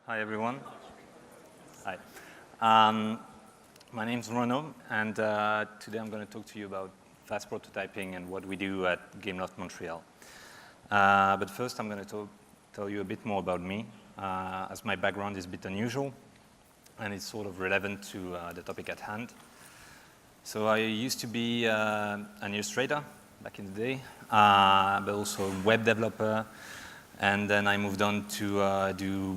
Hi, everyone. Hi. My name's Renaud, and today I'm going to talk to you about fast prototyping and what we do at Gameloft Montreal. But first, I'm going to tell you a bit more about me, as my background is a bit unusual, and it's sort of relevant to the topic at hand. So I used to be an illustrator back in the day, but also a web developer, and then I moved on to do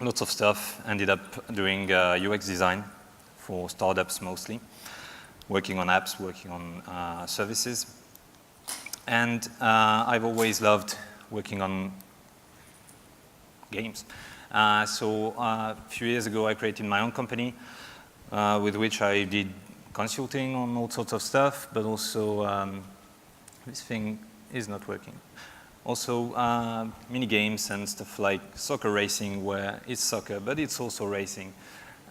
lots of stuff, ended up doing UX design for startups mostly, working on apps, working on services. And I've always loved working on games. So a few years ago, I created my own company with which I did consulting on all sorts of stuff, but also this thing is not working. Also, mini games and stuff like soccer racing, where it's soccer, but it's also racing.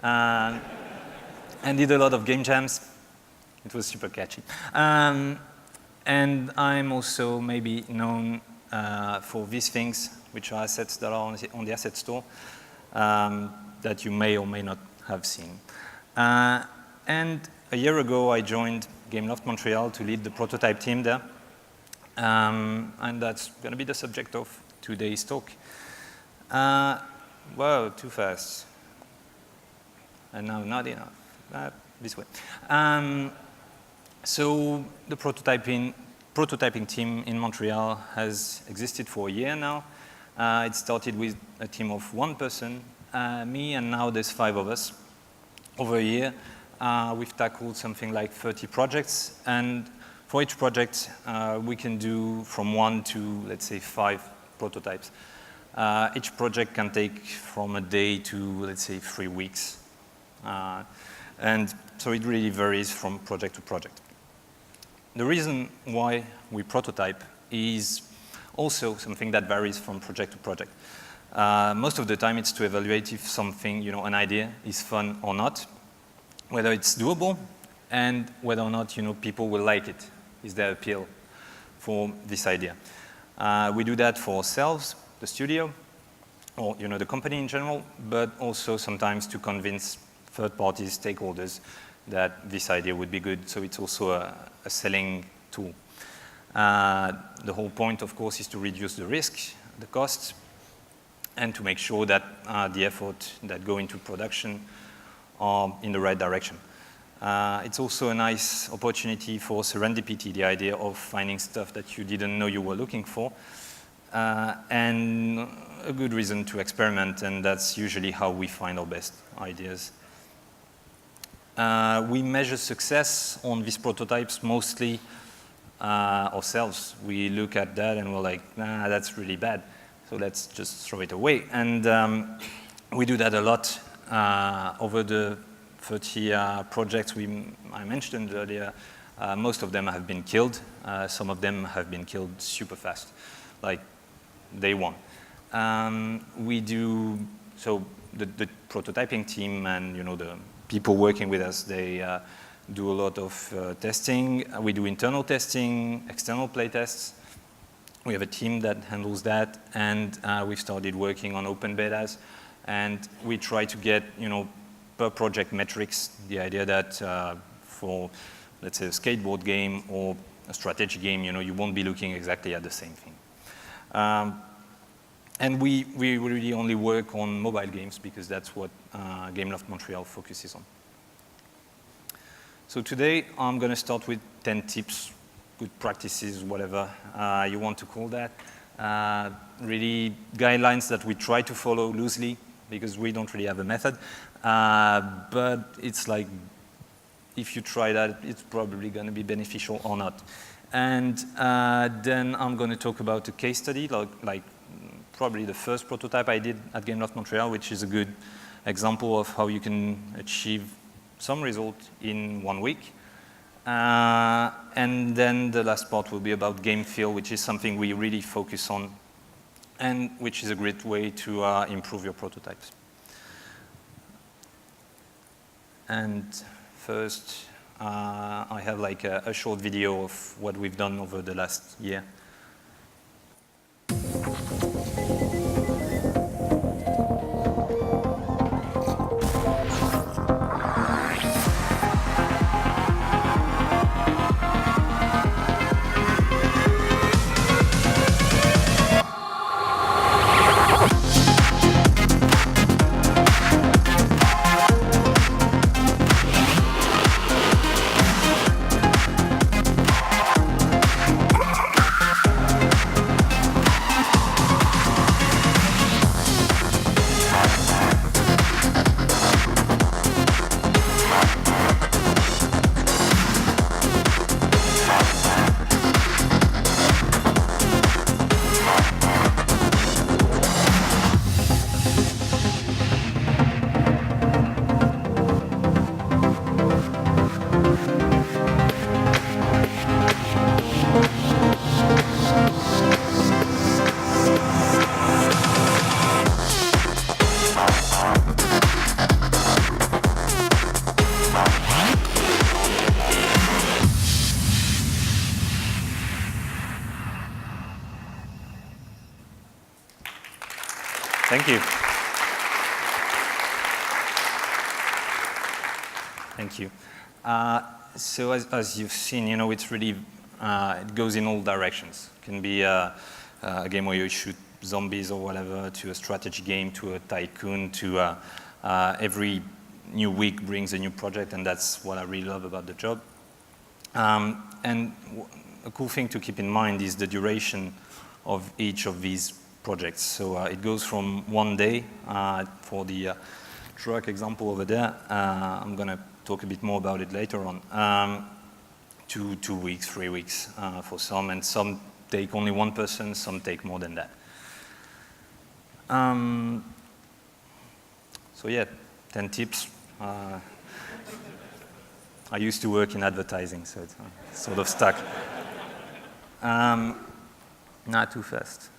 And did a lot of game jams. It was super catchy. And I'm also maybe known for these things, which are assets that are on the asset store that you may or may not have seen. And a year ago, I joined Gameloft Montreal to lead the prototype team there. And that's going to be the subject of today's talk. Whoa, too fast. And now not enough. This way. So the prototyping team in Montreal has existed for a year now. It started with a team of one person, me, and now there's 5 of us. Over a year, we've tackled something like 30 projects, and for each project, we can do from 1 to, let's say, 5 prototypes. Each project can take from a day to, let's say, 3 weeks. And so it really varies from project to project. The reason why we prototype is also something that varies from project to project. Most of the time, it's to evaluate if something, an idea is fun or not, whether it's doable, and whether or not, people will like it. Is there appeal for this idea? We do that for ourselves, the studio, or the company in general, but also sometimes to convince third-party stakeholders that this idea would be good. So it's also a selling tool. The whole point, of course, is to reduce the risk, the costs, and to make sure that the effort that go into production are in the right direction. It's also a nice opportunity for serendipity, the idea of finding stuff that you didn't know you were looking for, and a good reason to experiment, and that's usually how we find our best ideas. We measure success on these prototypes mostly ourselves. We look at that and we're like, nah, that's really bad, so let's just throw it away. And we do that a lot over the 30 projects I mentioned earlier. Most of them have been killed. Some of them have been killed super fast, like day 1. So the prototyping team and the people working with us, they do a lot of testing. We do internal testing, external play tests. We have a team that handles that, and we've started working on open betas, and we try to get per project metrics, the idea that for, let's say, a skateboard game or a strategy game, you won't be looking exactly at the same thing. And we really only work on mobile games because that's what Gameloft Montreal focuses on. So today, I'm going to start with 10 tips, good practices, whatever you want to call that. Really guidelines that we try to follow loosely because we don't really have a method. But it's like, if you try that, it's probably going to be beneficial or not. And then I'm going to talk about a case study, like probably the first prototype I did at Gameloft Montreal, which is a good example of how you can achieve some result in 1 week. And then the last part will be about game feel, which is something we really focus on, and which is a great way to improve your prototypes. And first, I have like a short video of what we've done over the last year. Thank you. Thank you. So as you've seen, it's really, it goes in all directions. It can be a game where you shoot zombies or whatever, to a strategy game, to a tycoon, to every new week brings a new project, and that's what I really love about the job. And a cool thing to keep in mind is the duration of each of these projects. So it goes from 1 day, for the truck example over there, I'm going to talk a bit more about it later on, to 2 weeks, 3 weeks for some, and some take only one person, some take more than that. So yeah, 10 tips. I used to work in advertising, so it's sort of stuck. Not too fast.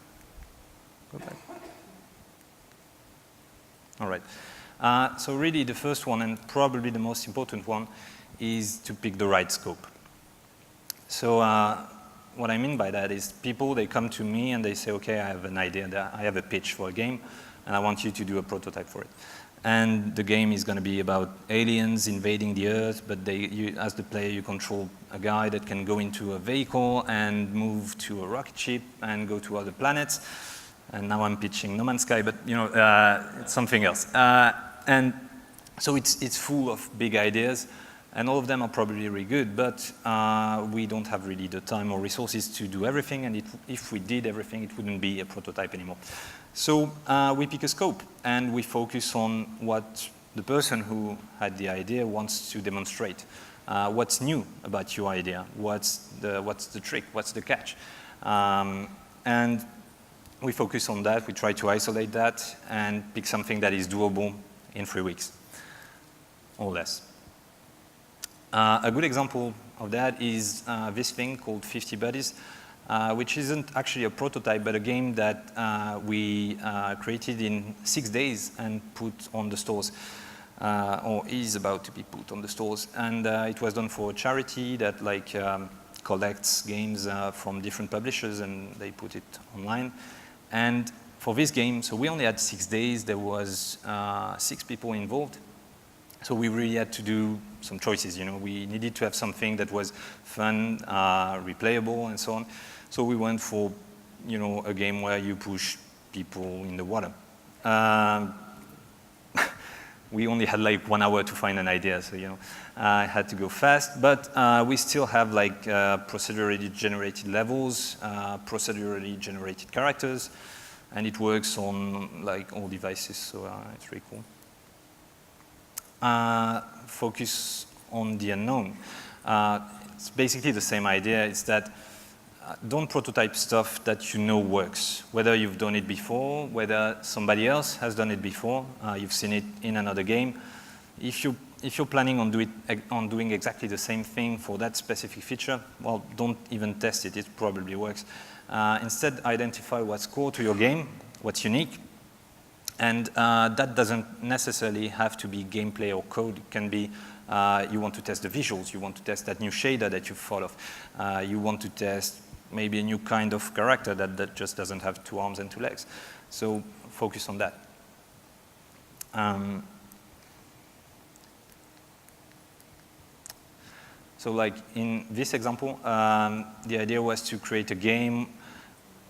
Go back. All right. So really the first one, and probably the most important one, is to pick the right scope. So what I mean by that is people, they come to me and they say, okay, I have an idea, I have a pitch for a game, and I want you to do a prototype for it. And the game is going to be about aliens invading the Earth, but as the player, you control a guy that can go into a vehicle and move to a rocket ship and go to other planets. And now I'm pitching No Man's Sky, but it's something else. And so it's full of big ideas, and all of them are probably really good, but we don't have really the time or resources to do everything, and if we did everything, it wouldn't be a prototype anymore. So we pick a scope, and we focus on what the person who had the idea wants to demonstrate. What's new about your idea? What's the trick? What's the catch? And we focus on that. We try to isolate that and pick something that is doable in 3 weeks, or less. A good example of that is this thing called 50 Buddies, which isn't actually a prototype, but a game that we created in 6 days and put on the stores, or is about to be put on the stores. And it was done for a charity that collects games from different publishers, and they put it online. And for this game, so we only had 6 days. There was 6 people involved. So we really had to do some choices. We needed to have something that was fun, replayable, and so on. So we went for, a game where you push people in the water. We only had 1 hour to find an idea, so I had to go fast. But we still have procedurally generated levels, procedurally generated characters, and it works on all devices. So it's really cool. Focus on the unknown. It's basically the same idea. It's that don't prototype stuff that works, whether you've done it before, whether somebody else has done it before, you've seen it in another game. If you're planning on doing exactly the same thing for that specific feature, well, don't even test it. It probably works. Instead, identify what's core to your game, what's unique. And that doesn't necessarily have to be gameplay or code. It can be you want to test the visuals. You want to test that new shader that you thought of. You want to test maybe a new kind of character that just doesn't have 2 arms and 2 legs. So focus on that. So in this example, the idea was to create a game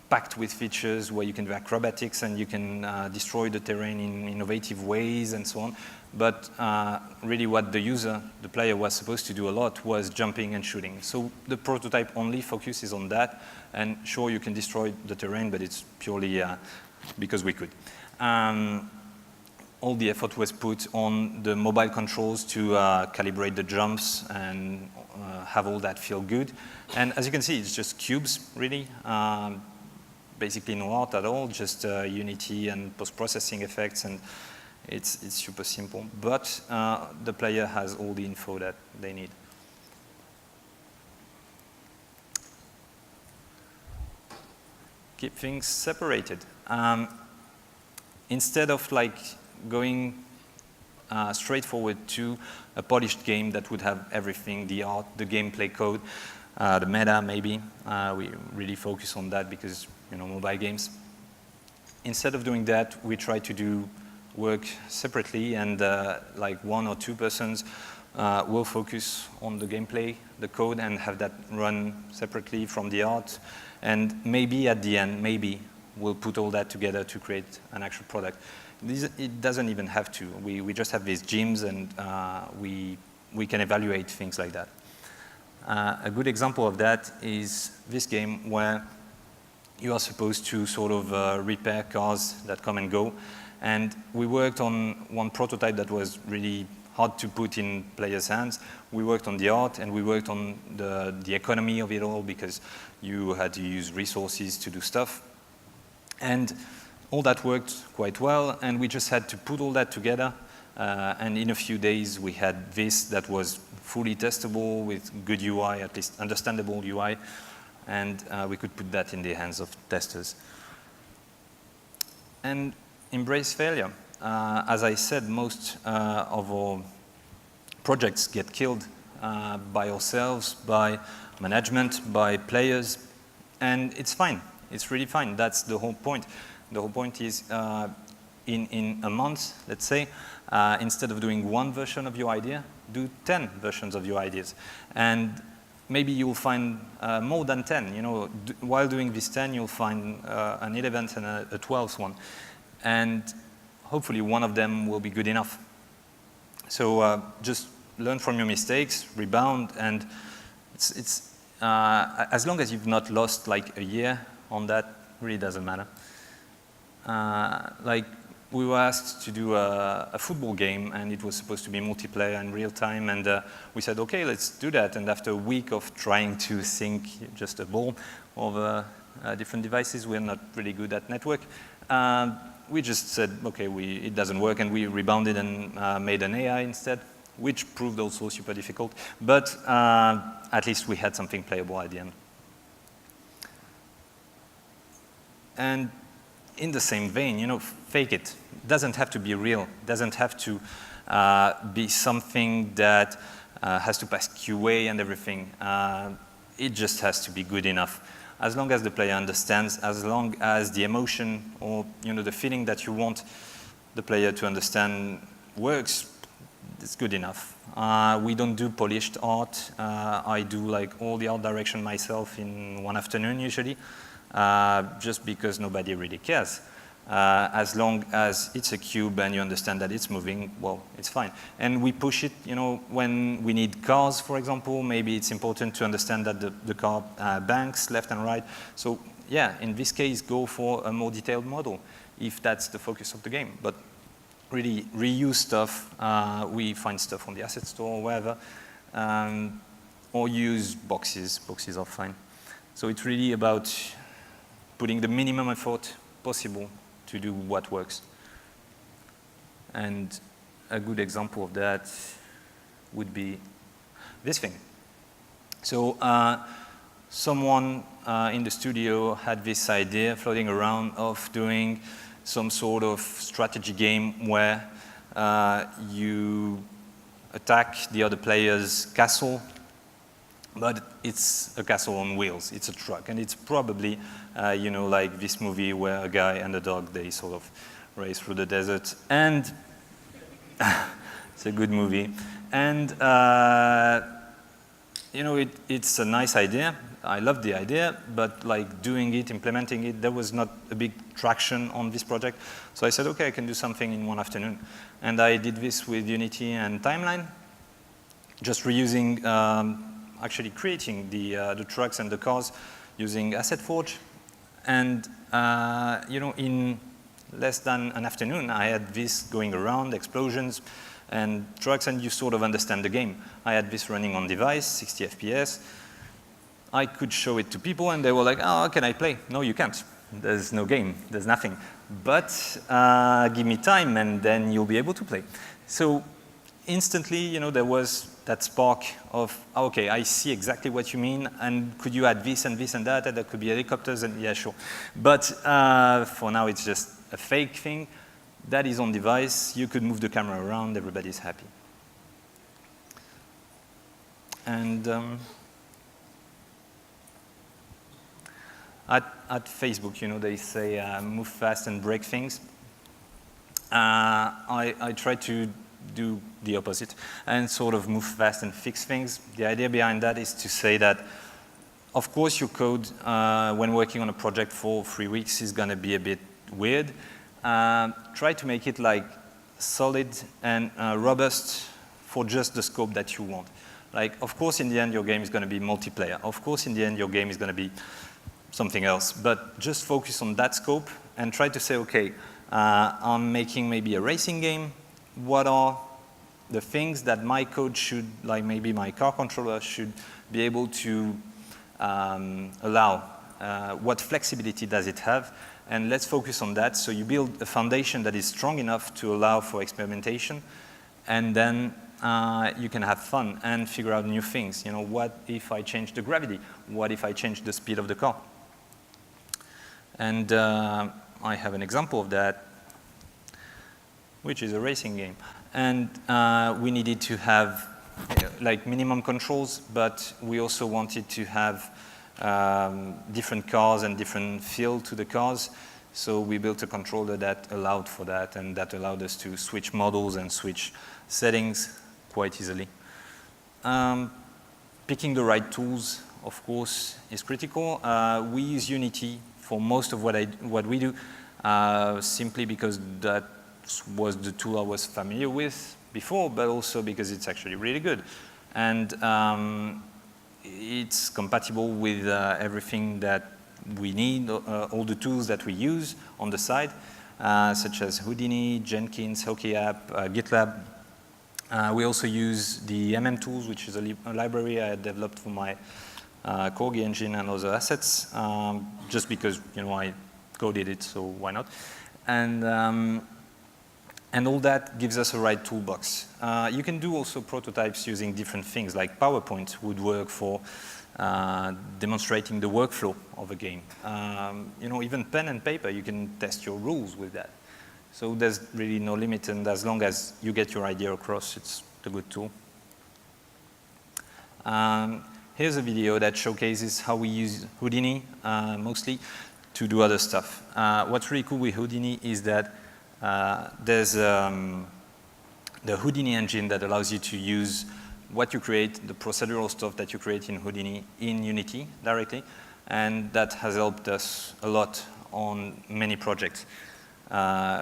packed with features where you can do acrobatics and you can destroy the terrain in innovative ways and so on. But really what the player was supposed to do a lot was jumping and shooting. So the prototype only focuses on that. And sure, you can destroy the terrain, but it's purely because we could. All the effort was put on the mobile controls to calibrate the jumps and have all that feel good. And as you can see, it's just cubes, really. Basically no art at all, just Unity and post-processing effects, and it's super simple. But the player has all the info that they need. Keep things separated. Instead of going straightforward to a polished game that would have everything, the art, the gameplay code, the meta maybe, we really focus on that because mobile games. instead of doing that, we try to do work separately, and like 1 or 2 persons will focus on the gameplay, the code, and have that run separately from the art. And maybe at the end, maybe we'll put all that together to create an actual product. It doesn't even have to. We just have these gyms, and we can evaluate things like that. A good example of that is this game where you are supposed to sort of repair cars that come and go. And we worked on one prototype that was really hard to put in players' hands. We worked on the art, and we worked on the economy of it all, because you had to use resources to do stuff. And all that worked quite well, and we just had to put all that together. And in a few days, we had this that was fully testable with good UI, at least understandable UI. And we could put that in the hands of testers. And embrace failure. As I said, most of our projects get killed by ourselves, by management, by players, and it's fine. It's really fine. That's the whole point. The whole point is in a month, let's say, instead of doing 1 version of your idea, do 10 versions of your ideas. And maybe you'll find more than 10. You know, while doing this 10, you'll find an 11th and a 12th one. And hopefully one of them will be good enough. So just learn from your mistakes, rebound, and it's as long as you've not lost like a year on that, really doesn't matter. Like we were asked to do a football game, and it was supposed to be multiplayer and real time, and we said, okay, let's do that. And after a week of trying to sync just a ball over different devices, we're not really good at network. We just said, okay, it doesn't work, and we rebounded and made an AI instead, which proved also super difficult. But at least we had something playable at the end. And in the same vein, you know, fake it. It doesn't have to be real. It doesn't have to be something that has to pass QA and everything. It just has to be good enough. As long as the player understands, as long as the emotion or the feeling that you want the player to understand works, it's good enough. We don't do polished art. I do like all the art direction myself in one afternoon usually, just because nobody really cares. As long as it's a cube and you understand that it's moving, well, it's fine. And we push it, when we need cars, for example, maybe it's important to understand that the car banks left and right. So yeah, in this case, go for a more detailed model, if that's the focus of the game. But really reuse stuff. We find stuff on the asset store or wherever, or use boxes. Boxes are fine. So it's really about putting the minimum effort possible to do what works. And a good example of that would be this thing. So someone in the studio had this idea floating around of doing some sort of strategy game where you attack the other player's castle, but it's a castle on wheels. It's a truck, and it's probably, like this movie where a guy and a dog, they sort of race through the desert, and it's a good movie. And it's a nice idea. I love the idea, but like doing it, implementing it, there was not a big traction on this project. So I said, okay, I can do something in one afternoon. And I did this with Unity and Timeline, just reusing, actually creating the trucks and the cars using Asset Forge. And in less than an afternoon, I had this going around, explosions and trucks, and you sort of understand the game. I had this running on device, 60 FPS. I could show it to people, and they were like, oh, can I play? No, you can't. There's no game. There's nothing. But give me time, and then you'll be able to play. So instantly, there was that spark of, okay, I see exactly what you mean, and could you add this and this and that, and there could be helicopters, and yeah, sure. But for now, it's just a fake thing. That is on device. You could move the camera around. Everybody's happy. And At Facebook, they say move fast and break things. I try to do the opposite and sort of move fast and fix things. The idea behind that is to say that, of course, your code, when working on a project for 3 weeks, is going to be a bit weird. Try to make it like solid and robust for just the scope that you want. Like, of course, in the end, your game is going to be multiplayer. Of course, in the end, your game is going to be something else. But just focus on that scope and try to say, okay, I'm making maybe a racing game. What are the things that my code should, like maybe my car controller should be able to allow? What flexibility does it have? And let's focus on that. So you build a foundation that is strong enough to allow for experimentation. And then you can have fun and figure out new things. What if I change the gravity? What if I change the speed of the car? And I have an example of that, which is a racing game. And we needed to have like minimum controls, but we also wanted to have different cars and different feel to the cars. So we built a controller that allowed for that, and that allowed us to switch models and switch settings quite easily. Picking the right tools, of course, is critical. We use Unity for most of what we do, simply because that was the tool I was familiar with before, but also because it's actually really good. And it's compatible with everything that we need, all the tools that we use on the side, such as Houdini, Jenkins, HockeyApp, GitLab. We also use the tools, which is a library I had developed for my Corgi engine and other assets, just because I coded it, so why not? And all that gives us a right toolbox. You can do also prototypes using different things, like PowerPoint would work for demonstrating the workflow of a game. Even pen and paper, you can test your rules with that. So there's really no limit, and as long as you get your idea across, it's a good tool. Here's a video that showcases how we use Houdini, mostly, to do other stuff. What's really cool with Houdini is that there's the Houdini engine that allows you to use what you create, the procedural stuff that you create in Houdini, in Unity directly, and that has helped us a lot on many projects.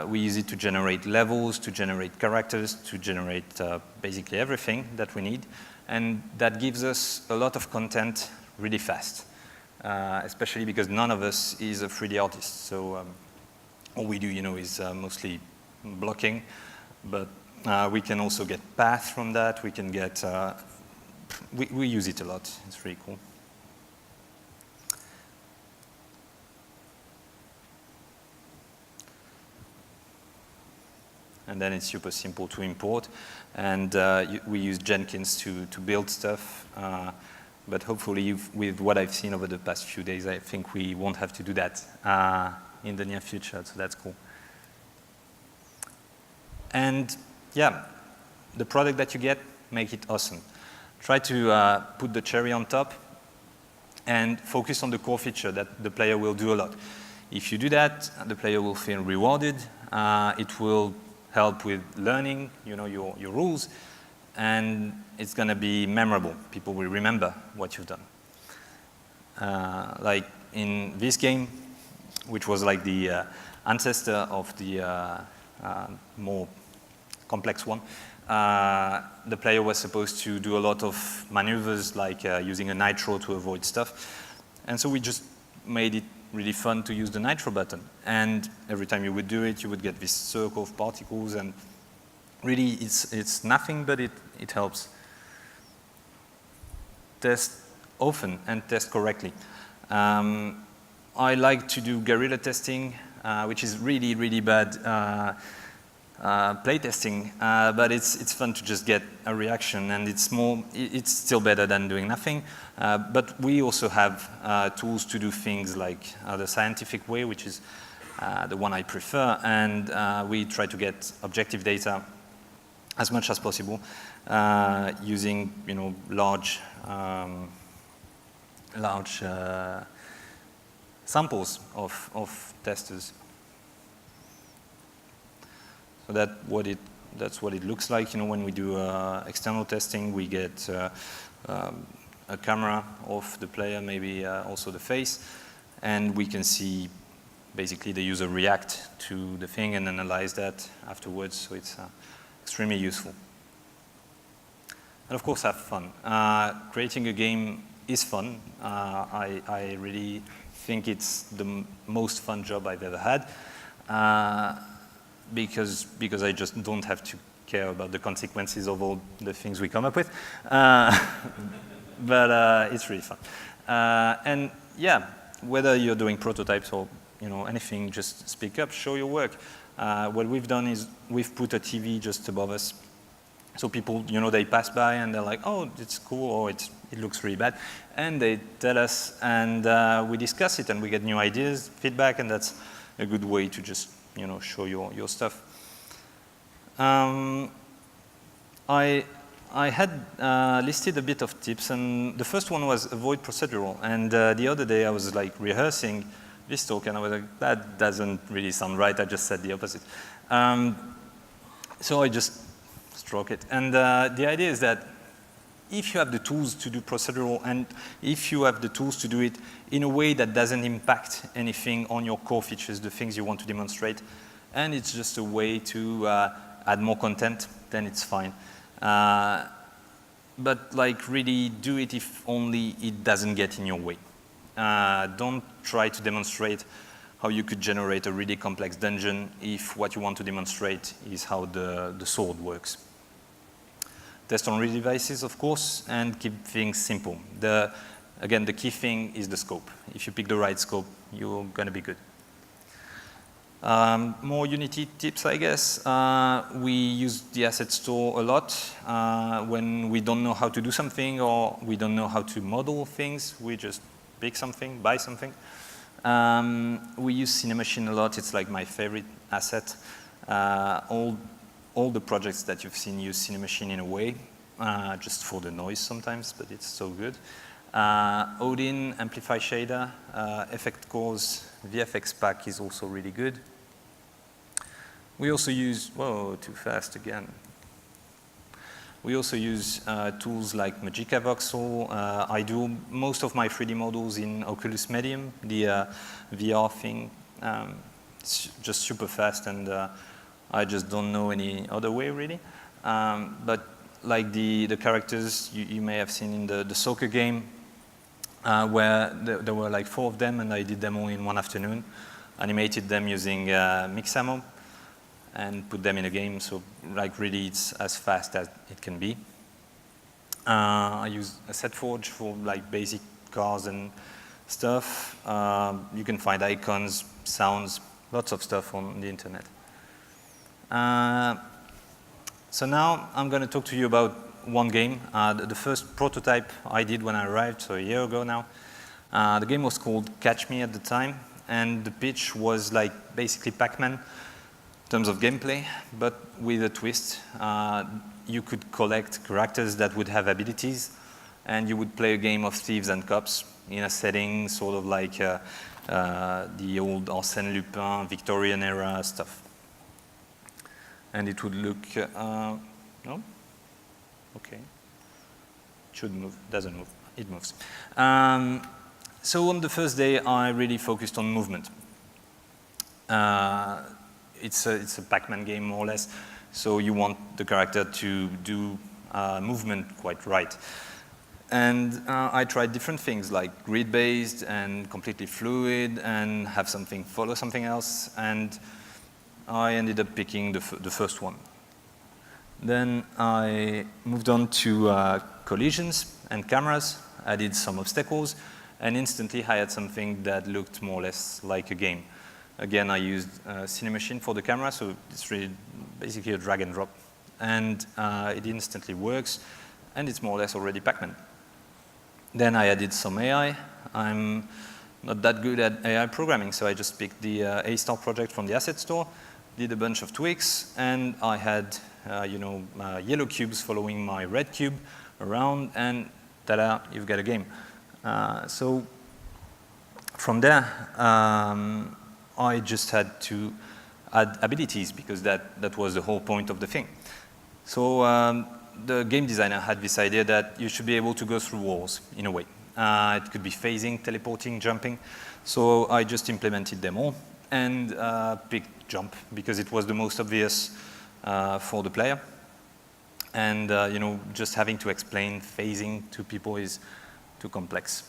We use it to generate levels, to generate characters, to generate basically everything that we need, and that gives us a lot of content really fast, especially because none of us is a 3D artist. So all we do, is mostly blocking, but we can also get path from that. We can get, we use it a lot. It's really cool. And then it's super simple to import. And we use Jenkins to build stuff. But hopefully, with what I've seen over the past few days, I think we won't have to do that in the near future, so that's cool. And yeah, the product that you get, make it awesome. Try to put the cherry on top and focus on the core feature that the player will do a lot. If you do that, the player will feel rewarded. It will help with learning, your rules, and it's going to be memorable. People will remember what you've done. Like in this game, which was like the ancestor of the more complex one, the player was supposed to do a lot of maneuvers, like using a nitro to avoid stuff. And so we just made it really fun to use the nitro button. And every time you would do it, you would get this circle of particles, and really it's nothing, but it helps. Test often and test correctly. I like to do guerrilla testing, which is really, really bad play testing, but it's fun to just get a reaction, and it's still better than doing nothing. But we also have tools to do things like the scientific way, which is the one I prefer, and we try to get objective data as much as possible using large samples of testers. So that's what it looks like. When we do external testing, we get a camera of the player, maybe also the face, and we can see basically the user react to the thing and analyze that afterwards. So it's extremely useful. And of course, have fun. Creating a game is fun. I really think it's the most fun job I've ever had, because I just don't have to care about the consequences of all the things we come up with. But it's really fun. And yeah, whether you're doing prototypes or anything, just speak up, show your work. What we've done is we've put a TV just above us. So people, they pass by and they're like, oh, it's cool, or it looks really bad. And they tell us, and we discuss it, and we get new ideas, feedback, and that's a good way to just, show your stuff. I had listed a bit of tips, and the first one was avoid procedural. And the other day I was like rehearsing this talk, and I was like, that doesn't really sound right. I just said the opposite. So I just struck it. And the idea is that if you have the tools to do procedural, and if you have the tools to do it in a way that doesn't impact anything on your core features, the things you want to demonstrate, and it's just a way to add more content, then it's fine. But like really do it if only it doesn't get in your way. Don't try to demonstrate how you could generate a really complex dungeon if what you want to demonstrate is how the sword works. Test on real devices, of course, and keep things simple. Again, the key thing is the scope. If you pick the right scope, you're going to be good. More Unity tips, I guess. We use the asset store a lot. When we don't know how to do something or we don't know how to model things, we just pick something, buy something. We use Cinemachine a lot. It's like my favorite asset. All the projects that you've seen use Cinemachine in a way, just for the noise sometimes, but it's so good. Odin, Amplify Shader, Effect Cores, VFX Pack is also really good. We also use, whoa, too fast again. We also use tools like Magica Voxel. I do most of my 3D models in Oculus Medium, the VR thing. It's just super fast, and I just don't know any other way, really. But like the characters you may have seen in the soccer game, where there were like 4 of them, and I did them all in one afternoon. Animated them using Mixamo, and put them in a game. So like really it's as fast as it can be. I use AssetForge for like basic cars and stuff. You can find icons, sounds, lots of stuff on the internet. So now I'm going to talk to you about one game. The first prototype I did when I arrived, so a year ago now. The game was called Catch Me at the time, and the pitch was like basically Pac-Man in terms of gameplay, but with a twist. You could collect characters that would have abilities, and you would play a game of thieves and cops in a setting sort of like the old Arsène Lupin, Victorian era stuff. And it would look, no? Okay. It should move, doesn't move, it moves. So on the first day, I really focused on movement. It's a Pac-Man game, more or less. So you want the character to do movement quite right. And I tried different things like grid-based and completely fluid and have something follow something else. And I ended up picking the first one. Then I moved on to collisions and cameras, added some obstacles, and instantly I had something that looked more or less like a game. Again, I used Cinemachine for the camera, so it's really basically a drag and drop. And it instantly works, and it's more or less already Pac-Man. Then I added some AI. I'm not that good at AI programming, so I just picked the A-Star project from the asset store, did a bunch of tweaks, and I had yellow cubes following my red cube around, and ta-da, you've got a game. So From there, I just had to add abilities because that was the whole point of the thing. So the game designer had this idea that you should be able to go through walls in a way. It could be phasing, teleporting, jumping. So I just implemented them all and picked jump because it was the most obvious for the player. And just having to explain phasing to people is too complex.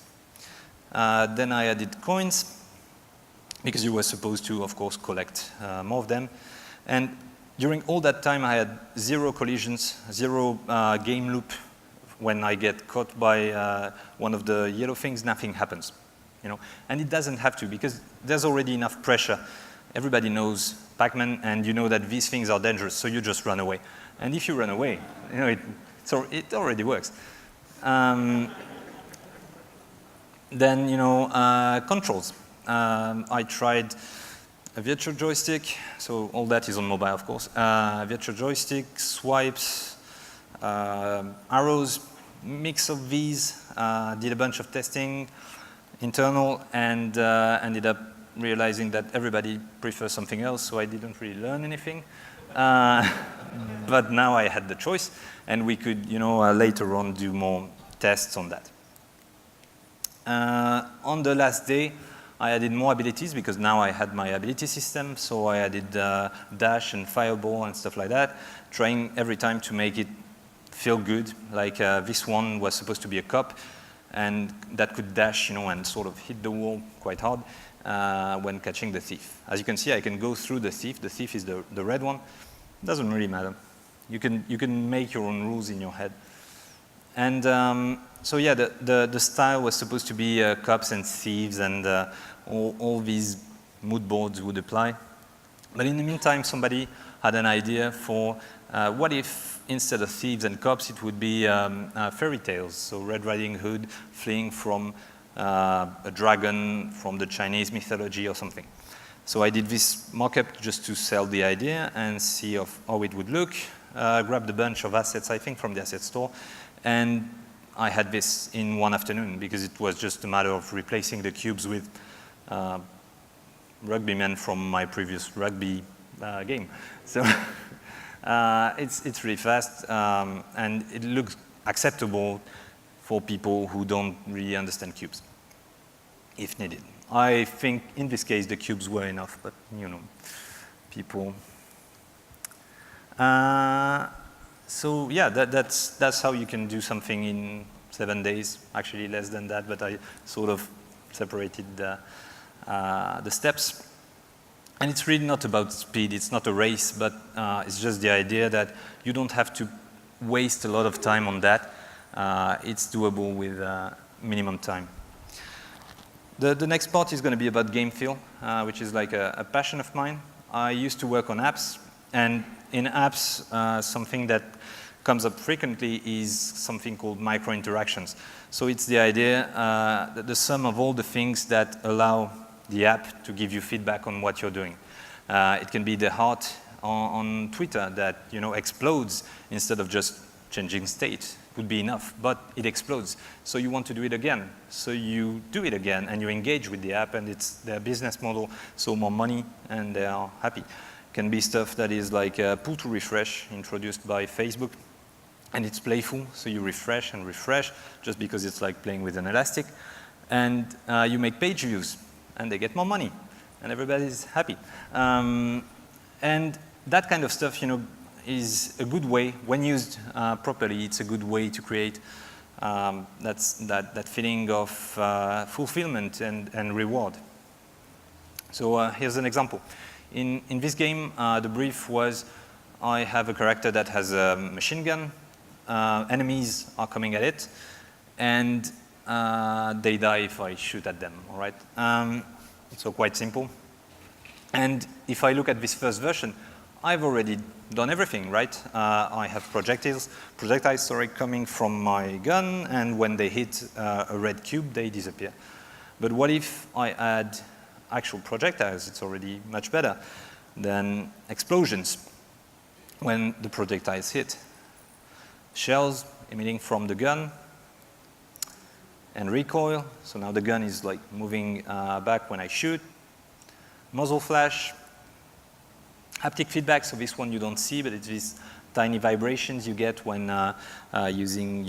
Then I added coins because you were supposed to, of course, collect more of them. And during all that time, I had 0 collisions, 0 game loop. When I get caught by one of the yellow things, nothing happens. And it doesn't have to because there's already enough pressure. Everybody knows Pac-Man, and you know that these things are dangerous, so you just run away. And if you run away, it already works. Then, controls. I tried a virtual joystick, so all that is on mobile, of course. Virtual joystick, swipes, arrows, mix of these. Did a bunch of testing, internal, and ended up realizing that everybody prefers something else, so I didn't really learn anything. But now I had the choice, and we could, later on do more tests on that. On the last day, I added more abilities because now I had my ability system, so I added dash and fireball and stuff like that, trying every time to make it feel good. Like this one was supposed to be a cop, and that could dash, and sort of hit the wall quite hard when catching the thief. As you can see, I can go through the thief. The thief is the red one. Doesn't really matter. You can make your own rules in your head. And so yeah, the style was supposed to be cops and thieves, and all these mood boards would apply. But in the meantime, somebody had an idea for what if instead of thieves and cops, it would be fairy tales. So Red Riding Hood fleeing from a dragon from the Chinese mythology or something. So I did this mock-up just to sell the idea and see how it would look. Grabbed a bunch of assets, I think, from the asset store. And I had this in one afternoon because it was just a matter of replacing the cubes with rugbymen from my previous rugby game. So it's really fast, and it looks acceptable for people who don't really understand cubes, if needed. I think in this case the cubes were enough, but people. So yeah, that's how you can do something in 7 days. Actually, less than that, but I sort of separated the steps. And it's really not about speed. It's not a race, but it's just the idea that you don't have to waste a lot of time on that. It's doable with minimum time. The next part is going to be about game feel, which is like a passion of mine. I used to work on apps, and in apps, something that comes up frequently is something called micro-interactions. So it's the idea that the sum of all the things that allow the app to give you feedback on what you're doing. It can be the heart on Twitter that explodes instead of just changing state. Would be enough, but it explodes. So you want to do it again. So you do it again, and you engage with the app, and it's their business model, so more money, and they are happy. Can be stuff that is like pull to refresh, introduced by Facebook, and it's playful, so you refresh and refresh, just because it's like playing with an elastic. And you make page views, and they get more money, and everybody's happy. And that kind of stuff, is a good way, when used properly, it's a good way to create that feeling of fulfillment and reward. So here's an example. In this game, the brief was, I have a character that has a machine gun, enemies are coming at it, and they die if I shoot at them, all right? So quite simple. And if I look at this first version, I've already done everything, right? I have projectiles coming from my gun, and when they hit a red cube, they disappear. But what if I add actual projectiles? It's already much better than explosions when the projectiles hit. Shells emitting from the gun, and recoil. So now the gun is like moving back when I shoot. Muzzle flash. Haptic feedback, so this one you don't see, but it's these tiny vibrations you get when using,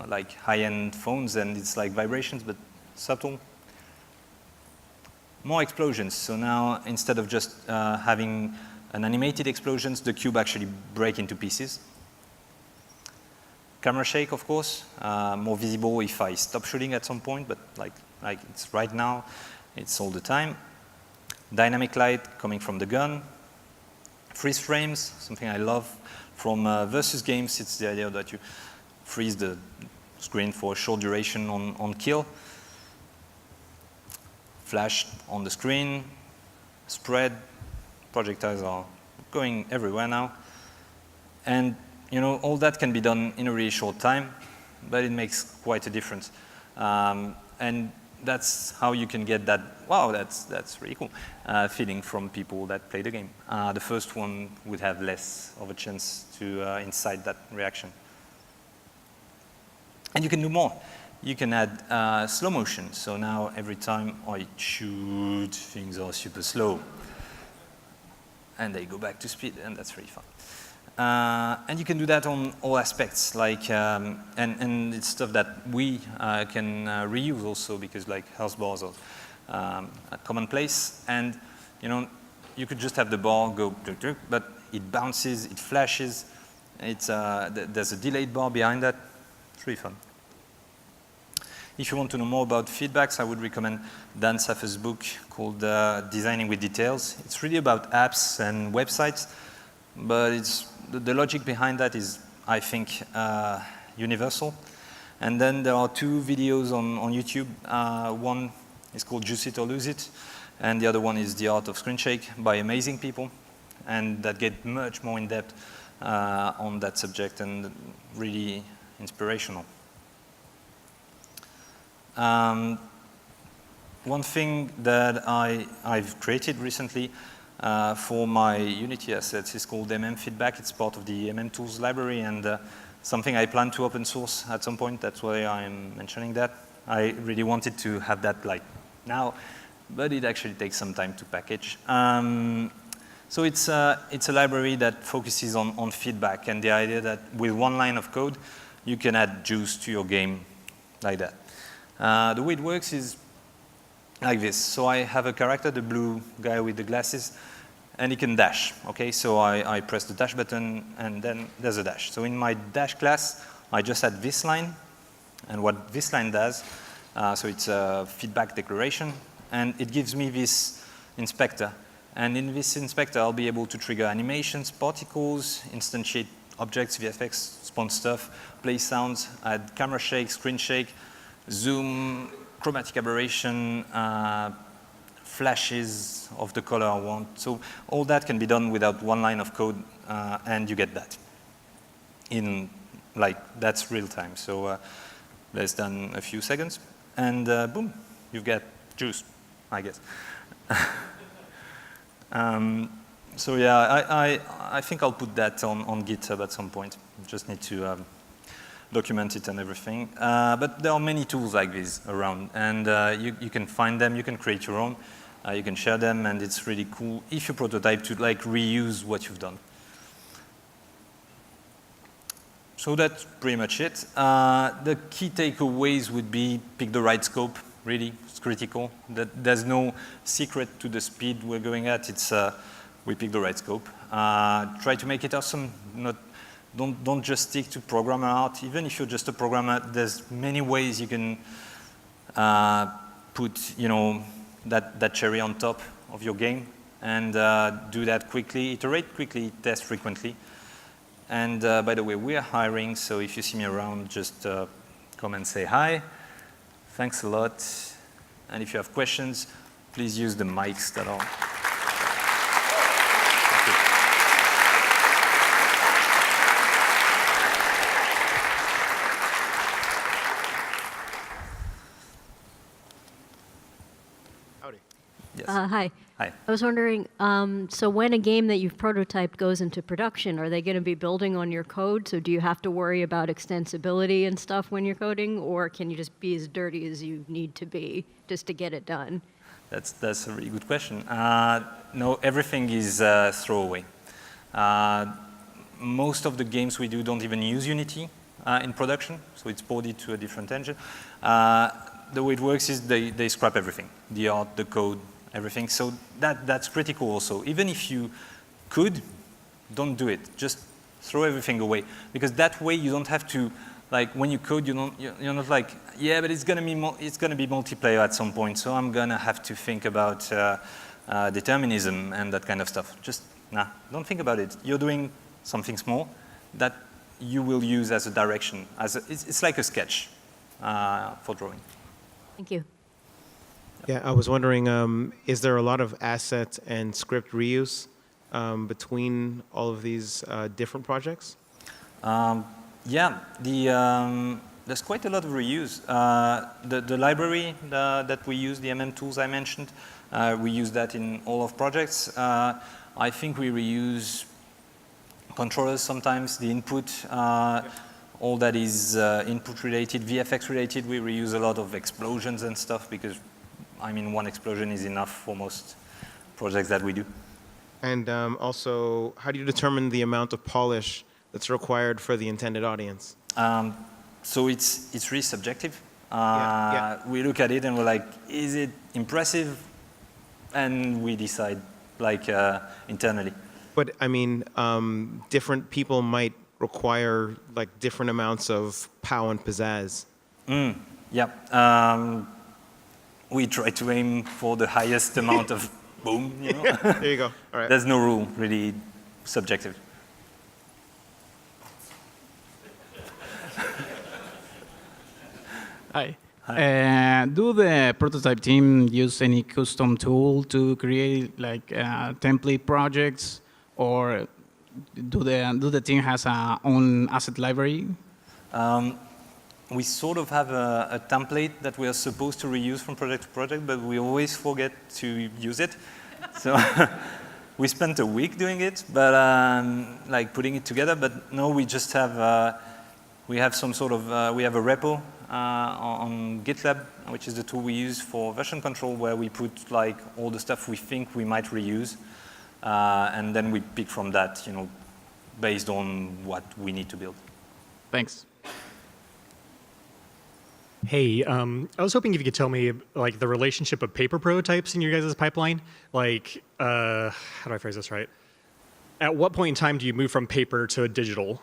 like high-end phones, and it's like vibrations, but subtle. More explosions. So now, instead of just having an animated explosions, the cube actually break into pieces. Camera shake, of course, more visible if I stop shooting at some point, but like it's right now, it's all the time. Dynamic light coming from the gun. Freeze frames, something I love from versus games. It's the idea that you freeze the screen for a short duration on kill. Flash on the screen, spread. Projectiles are going everywhere now. And all that can be done in a really short time, but it makes quite a difference. And that's how you can get that, wow, that's really cool, feeling from people that play the game. The first one would have less of a chance to incite that reaction. And you can do more. You can add slow motion. So now every time I shoot, things are super slow. And they go back to speed, and that's really fun. And you can do that on all aspects, like, and it's stuff that we can reuse also, because like health bars are commonplace, and you could just have the bar go, but it bounces, it flashes, there's a delayed bar behind that. It's really fun. If you want to know more about feedbacks, I would recommend Dan Saffer's book called Designing with Details. It's really about apps and websites, but the logic behind that is, I think, universal. And then there are two videos on YouTube. One is called Juice It or Lose It, and the other one is The Art of Screen Shake by amazing people, and that get much more in depth on that subject and really inspirational. One thing that I've created recently for my Unity assets is called Feedback. It's part of the Tools library, and something I plan to open source at some point. That's why I'm mentioning that. I really wanted to have that like now, but it actually takes some time to package. So it's a library that focuses on feedback, and the idea that with one line of code, you can add juice to your game like that. The way it works is like this. So I have a character, the blue guy with the glasses, and he can dash. Okay, so I press the dash button, and then there's a dash. So in my dash class, I just add this line, and what this line does, so it's a feedback declaration, and it gives me this inspector. And in this inspector, I'll be able to trigger animations, particles, instantiate objects, VFX, spawn stuff, play sounds, add camera shake, screen shake, zoom, chromatic aberration, flashes of the color I want. So all that can be done without one line of code, and you get that in, like, that's real time. So less than a few seconds, and boom, you get juice, I guess. So yeah, I think I'll put that on GitHub at some point. Just need to document it and everything. But there are many tools like this around, and you can find them, you can create your own, you can share them, and it's really cool if you prototype to like reuse what you've done. So that's pretty much it. The key takeaways would be pick the right scope, really, it's critical. There's no secret to the speed we're going at, it's we pick the right scope. Try to make it awesome, don't just stick to programmer art. Even if you're just a programmer, there's many ways you can put, that cherry on top of your game, and do that quickly, iterate quickly, test frequently. And by the way, we are hiring, so if you see me around, just come and say hi. Thanks a lot. And if you have questions, please use the mics that are. Yes. Hi. Hi. I was wondering, so when a game that you've prototyped goes into production, are they going to be building on your code? So do you have to worry about extensibility and stuff when you're coding, or can you just be as dirty as you need to be just to get it done? That's a really good question. No, everything is throwaway. Most of the games we do don't even use Unity in production, so it's ported to a different engine. The way it works is they scrap everything, the art, the code, everything. So that's critical also. Even if you could, don't do it. Just throw everything away, because that way you don't have to, like when you code, you're not like, yeah, but it's gonna be multiplayer at some point, so I'm gonna have to think about determinism and that kind of stuff. Just don't think about it. You're doing something small that you will use as a direction. It's like a sketch for drawing. Thank you. Yeah, I was wondering, is there a lot of asset and script reuse between all of these different projects? Yeah, there's quite a lot of reuse. The library that we use, the tools I mentioned, we use that in all of projects. I think we reuse controllers sometimes, the input, all that is input related, VFX related. We reuse a lot of explosions and stuff because, I mean, one explosion is enough for most projects that we do. And also, how do you determine the amount of polish that's required for the intended audience? So it's really subjective. Yeah. We look at it and we're like, is it impressive? And we decide, like, internally. But I mean, different people might require like different amounts of pow and pizzazz. Yeah. We try to aim for the highest amount of boom, you know? There you go. All right. There's no rule, really subjective. Hi. Do the prototype team use any custom tool to create like template projects, or do the team has a own asset library? We sort of have a template that we are supposed to reuse from project to project, but we always forget to use it. So we spent a week doing it, but like putting it together. But no, we just have we have some sort of we have a repo on GitLab, which is the tool we use for version control, where we put like all the stuff we think we might reuse, and then we pick from that, you know, based on what we need to build. Thanks. Hey, I was hoping if you could tell me like the relationship of paper prototypes in your guys' pipeline. Like, how do I phrase this right? At what point in time do you move from paper to digital?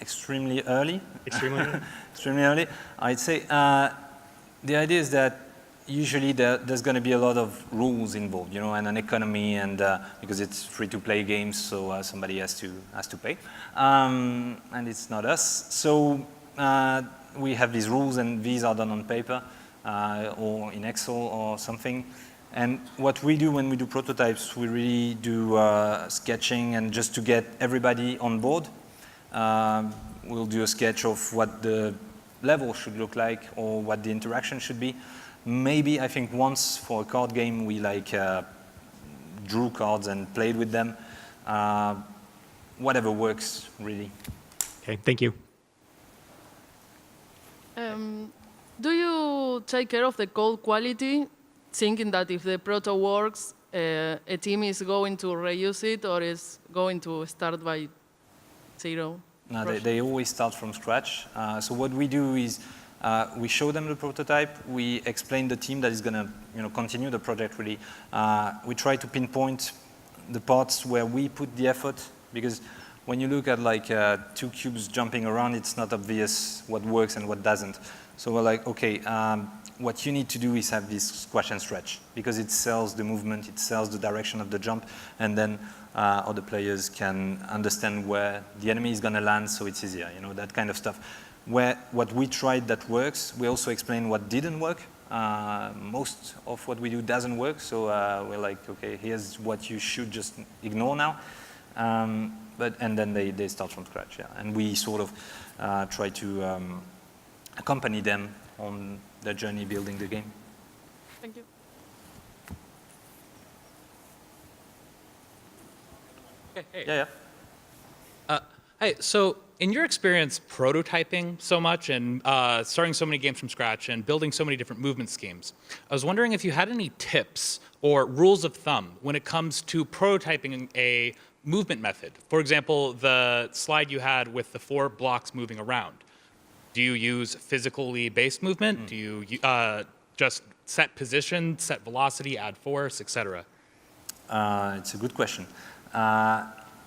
Extremely early. Extremely early? Extremely early. I'd say the idea is that usually there's going to be a lot of rules involved, you know, and an economy, and because it's free-to-play games, so somebody has to pay, and it's not us. So we have these rules, and these are done on paper or in Excel or something. And what we do when we do prototypes, we really do sketching, and just to get everybody on board, we'll do a sketch of what the level should look like or what the interaction should be. Maybe, I think once for a card game, we like drew cards and played with them. Whatever works, really. Okay, thank you. Do you take care of the code quality, thinking that if the proto works, a team is going to reuse it or is going to start by zero? No, they always start from scratch. So what we do is we show them the prototype. We explain the team that is going to, you know, continue the project. Really, we try to pinpoint the parts where we put the effort, because when you look at like two cubes jumping around, it's not obvious what works and what doesn't. So we're like, okay, what you need to do is have this squash and stretch, because it sells the movement, it sells the direction of the jump, and then other players can understand where the enemy is going to land, so it's easier, you know, that kind of stuff. What we tried that works, we also explain what didn't work. Most of what we do doesn't work, so we're like, okay, here's what you should just ignore now. And then they start from scratch, yeah. And we sort of try to accompany them on their journey building the game. Thank you. Okay, hey. Yeah, yeah. Hey, so in your experience prototyping so much and starting so many games from scratch and building so many different movement schemes, I was wondering if you had any tips or rules of thumb when it comes to prototyping a movement method. For example, the slide you had with the 4 blocks moving around. Do you use physically based movement? Do you just set position, set velocity, add force, etc.? It's a good question.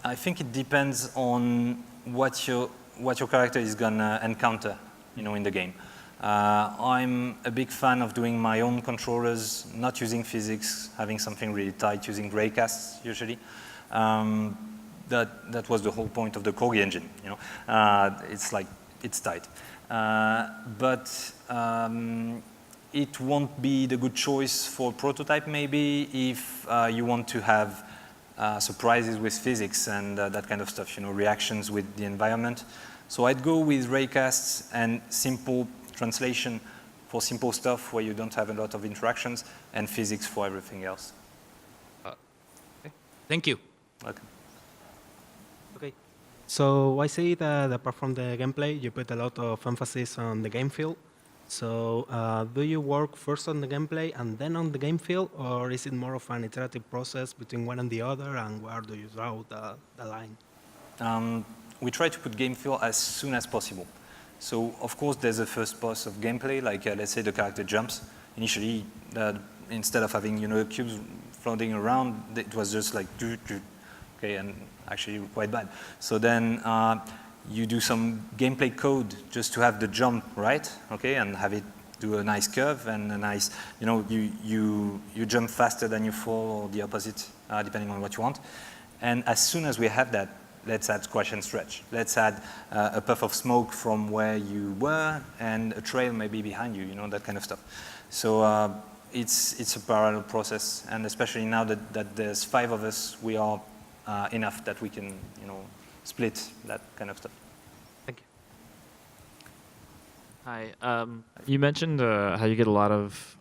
I think it depends on what your character is gonna encounter, in the game. I'm a big fan of doing my own controllers, not using physics, having something really tight, using raycasts usually. That was the whole point of the Corgi engine. It's tight, but it won't be the good choice for prototype maybe if you want to have surprises with physics and that kind of stuff, reactions with the environment. So I'd go with raycasts and simple translation for simple stuff where you don't have a lot of interactions, and physics for everything else. Okay. Thank you. Okay. Okay. So I see that apart from the gameplay, you put a lot of emphasis on the game feel. So do you work first on the gameplay and then on the game feel, or is it more of an iterative process between one and the other, and where do you draw the line? We try to put game feel as soon as possible. So of course there's a first pass of gameplay, like let's say the character jumps. Initially, instead of having cubes floating around, it was just like okay, and actually quite bad. So then you do some gameplay code just to have the jump right, okay, and have it do a nice curve and a nice, you jump faster than you fall, or the opposite, depending on what you want. And as soon as we have that, let's add squash and stretch. Let's add a puff of smoke from where you were and a trail maybe behind you, that kind of stuff. So it's a parallel process, and especially now that there's 5 of us, we are enough that we can, split that kind of stuff. Thank you. Hi. You mentioned how you get a lot of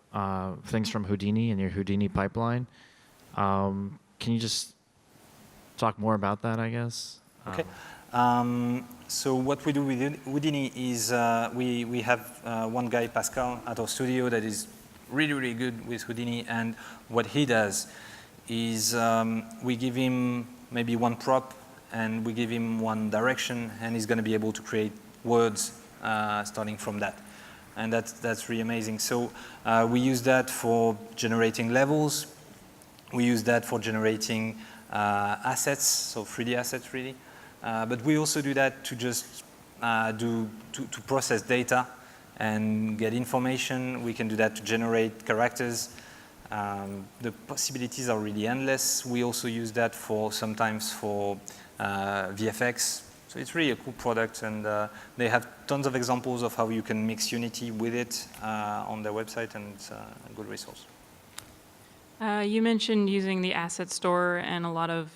things from Houdini in your Houdini pipeline. Can you just talk more about that, I guess? Okay. So what we do with Houdini is we have one guy, Pascal, at our studio that is really, really good with Houdini. And what he does is we give him maybe one prop, and we give him one direction, and he's going to be able to create words starting from that. And that's really amazing. So we use that for generating levels. We use that for generating assets, so 3D assets really. But we also do that to just to process data and get information. We can do that to generate characters. The possibilities are really endless. We also use that sometimes for VFX. So it's really a cool product, and they have tons of examples of how you can mix Unity with it on their website, and it's a good resource. You mentioned using the asset store and a lot of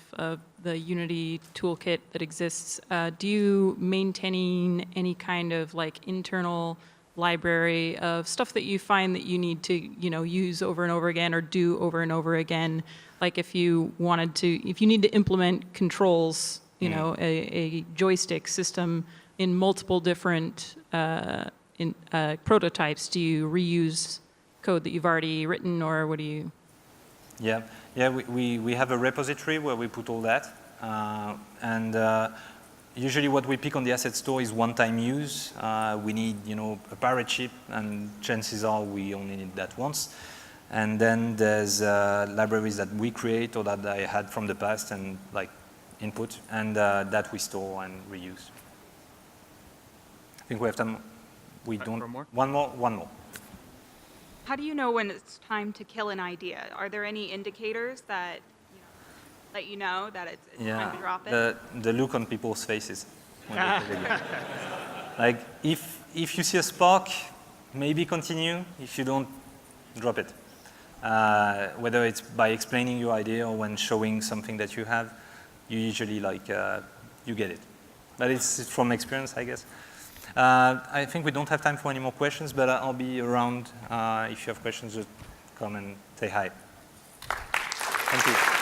the Unity toolkit that exists. Do you maintain any kind of internal library of stuff that you find that you need to use over and over again or do over and over again? Like if you need to implement controls, a joystick system in multiple different prototypes, do you reuse code that you've already written, or what do you? Yeah. We have a repository where we put all that, and usually what we pick on the asset store is one-time use. We need, a pirate ship, and chances are we only need that once. And then there's libraries that we create or that I had from the past and input, and that we store and reuse. I think we have time. We don't. One more. How do you know when it's time to kill an idea? Are there any indicators that let you know that it's time to drop it? The look on people's faces. When they kill the game. If you see a spark, maybe continue. If you don't, drop it. Whether it's by explaining your idea or when showing something that you have, you usually you get it. But it's from experience, I guess. I think we don't have time for any more questions, but I'll be around. If you have questions, just come and say hi. Thank you.